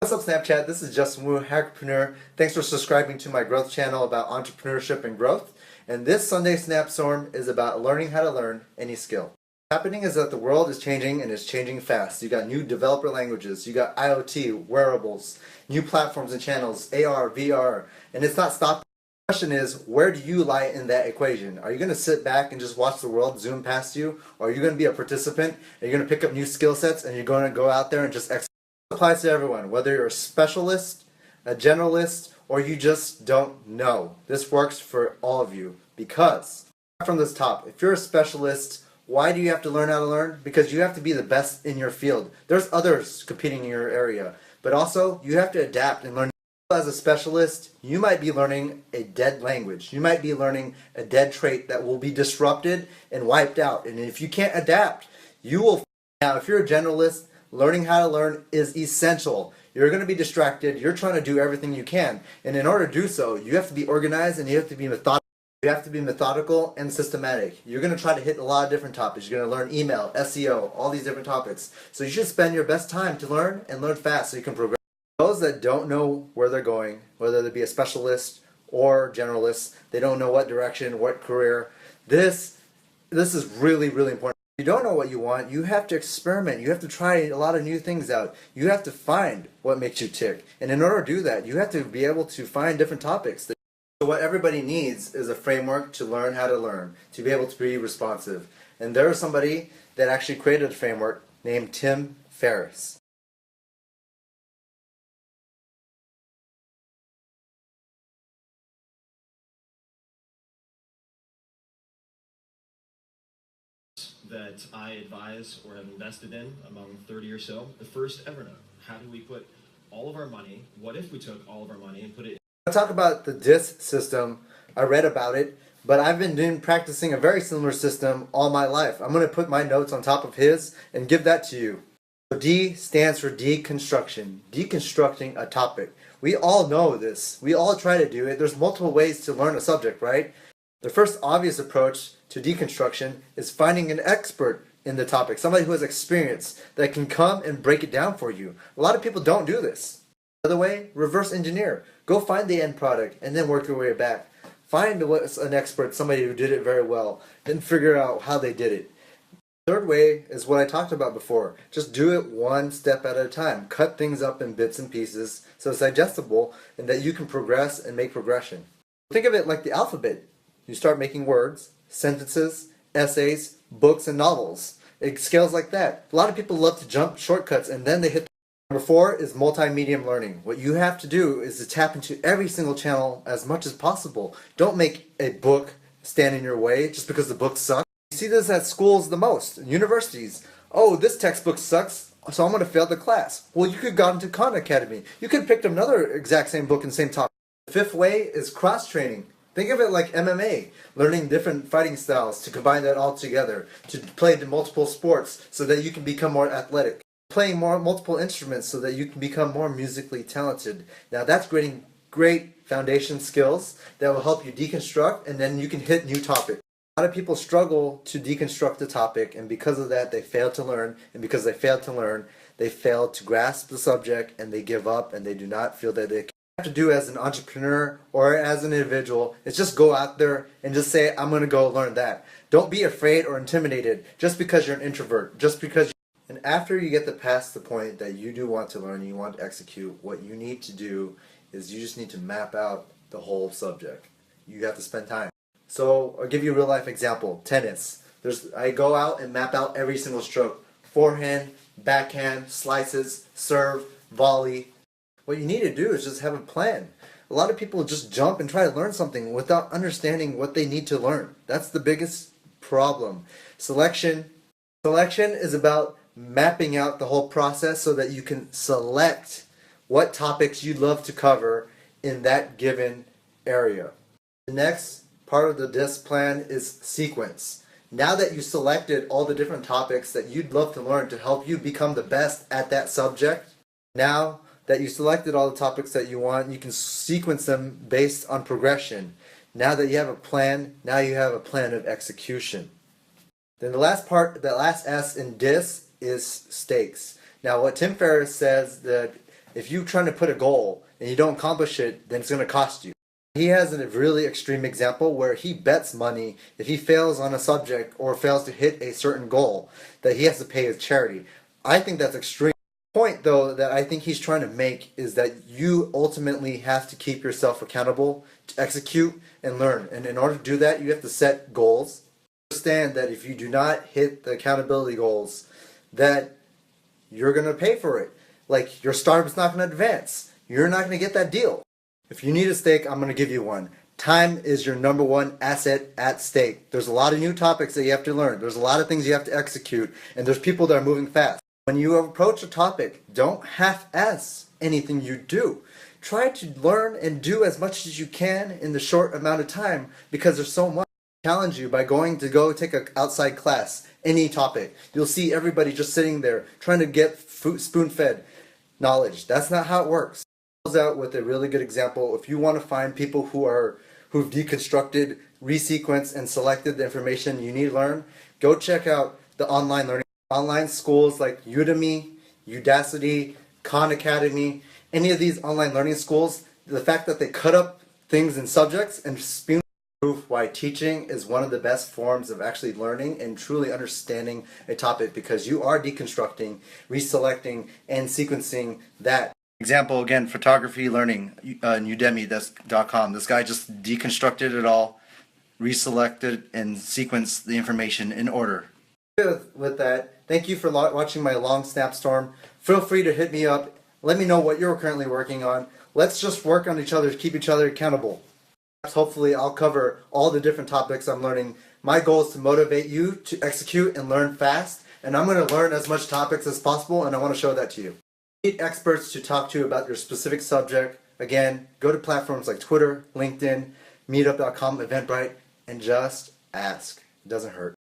What's up, Snapchat? This is Justin Wu, Hackerpreneur. Thanks for subscribing to my growth channel about entrepreneurship and growth. And this Sunday Snapstorm is about learning how to learn any skill. What's happening is that the world is changing and it's changing fast. You got new developer languages, you got IoT, wearables, new platforms and channels, AR, VR, and it's not stopping. The question is, where do you lie in that equation? Are you going to sit back and just watch the world zoom past you? Or are you going to be a participant? Are you going to pick up new skill sets and you're going to go out there and just execute? Applies to everyone, whether you're a specialist, a generalist, or you just don't know. This works for all of you because from this top, if you're a specialist, why do you have to learn how to learn? Because you have to be the best in your field. There's others competing in your area, but also you have to adapt and learn. As a specialist, you might be learning a dead language. You might be learning a dead trait that will be disrupted and wiped out. And if you can't adapt, you will. Now, if you're a generalist, learning how to learn is essential. You're going to be distracted. You're trying to do everything you can. And in order to do so, you have to be organized and you have to be methodical. You have to be methodical and systematic. You're going to try to hit a lot of different topics. You're going to learn email, SEO, all these different topics. So you should spend your best time to learn and learn fast so you can progress. Those that don't know where they're going, whether they be a specialist or generalist, they don't know what direction, what career. This is really, really important. If you don't know what you want, you have to experiment. You have to try a lot of new things out. You have to find what makes you tick. And in order to do that, you have to be able to find different topics. So what everybody needs is a framework to learn how to learn, to be able to be responsive. And there is somebody that actually created a framework named Tim Ferriss. That I advise or have invested in among 30 or so. The first Evernote. How do we put all of our money, what if we took all of our money and put it in? I talk about the DISC system. I read about it, but I've been practicing a very similar system all my life. I'm going to put my notes on top of his and give that to you. So D stands for deconstruction, deconstructing a topic. We all know this. We all try to do it. There's multiple ways to learn a subject, right? The first obvious approach to deconstruction is finding an expert in the topic, somebody who has experience that can come and break it down for you. A lot of people don't do this. Another way, reverse engineer. Go find the end product and then work your way back. Find an expert, somebody who did it very well, then figure out how they did it. Third way is what I talked about before. Just do it one step at a time. Cut things up in bits and pieces so it's digestible and that you can progress and make progression. Think of it like the alphabet. You start making words, sentences, essays, books, and novels. It scales like that. A lot of people love to jump shortcuts and then they hit. Number 4 is multimedia learning. What you have to do is to tap into every single channel as much as possible. Don't make a book stand in your way just because the book sucks. You see this at schools the most, universities. Oh, this textbook sucks, so I'm going to fail the class. Well, you could have gone to Khan Academy. You could have picked up another exact same book and same topic. The 5th way is cross-training. Think of it like MMA, learning different fighting styles to combine that all together, to play multiple sports so that you can become more athletic, playing multiple instruments so that you can become more musically talented. Now that's creating great foundation skills that will help you deconstruct and then you can hit new topics. A lot of people struggle to deconstruct the topic and because of that they fail to learn, and because they fail to learn, they fail to grasp the subject and they give up and they do not feel that they can. Have to do as an entrepreneur or as an individual is just go out there and just say, I'm going to go learn that. Don't be afraid or intimidated just because you're an introvert, just because and after you get past the point that you do want to learn, you want to execute, what you need to do is you just need to map out the whole subject. You have to spend time. So I'll give you a real life example, tennis. I go out and map out every single stroke. Forehand, backhand, slices, serve, volley. What you need to do is just have a plan. A lot of people just jump and try to learn something without understanding what they need to learn. That's the biggest problem. Selection is about mapping out the whole process so that you can select what topics you'd love to cover in that given area. The next part of the DISC plan is sequence. Now that you selected all the different topics that you'd love to learn to help you become the best at that subject, now that you selected all the topics that you want, you can sequence them based on progression. Now that you have a plan, now you have a plan of execution. Then the last S in DISC is stakes. Now what Tim Ferriss says that If you're trying to put a goal and you don't accomplish it, then it's going to cost you. He has a really extreme example where he bets money if he fails on a subject or fails to hit a certain goal that he has to pay his charity. I think that's extreme. The point though that I think he's trying to make is that you ultimately have to keep yourself accountable to execute and learn. And in order to do that, you have to set goals. Understand that if you do not hit the accountability goals, that you're going to pay for it. Like your startup's not going to advance. You're not going to get that deal. If you need a stake, I'm going to give you one. Time is your number one asset at stake. There's a lot of new topics that you have to learn. There's a lot of things you have to execute, and there's people that are moving fast. When you approach a topic, don't half-ass anything you do. Try to learn and do as much as you can in the short amount of time because there's so much. Challenge you by go take an outside class, any topic. You'll see everybody just sitting there trying to get spoon-fed knowledge. That's not how it works. Out with a really good example. If you want to find people who've deconstructed, resequenced, and selected the information you need to learn, go check out the online learning. Online schools like Udemy, Udacity, Khan Academy, any of these online learning schools, the fact that they cut up things in subjects and spoon proof why teaching is one of the best forms of actually learning and truly understanding a topic because you are deconstructing, reselecting, and sequencing that. Example again, photography learning on Udemy.com. This guy just deconstructed it all, reselected, and sequenced the information in order. With that, thank you for watching my long snapstorm. Feel free to hit me up. Let me know what you're currently working on. Let's just work on each other to keep each other accountable. Hopefully I'll cover all the different topics I'm learning. My goal is to motivate you to execute and learn fast, and I'm going to learn as much topics as possible, and I want to show that to you. Need experts to talk to about your specific subject. Again, go to platforms like Twitter, LinkedIn, Meetup.com, Eventbrite, and just ask. It doesn't hurt.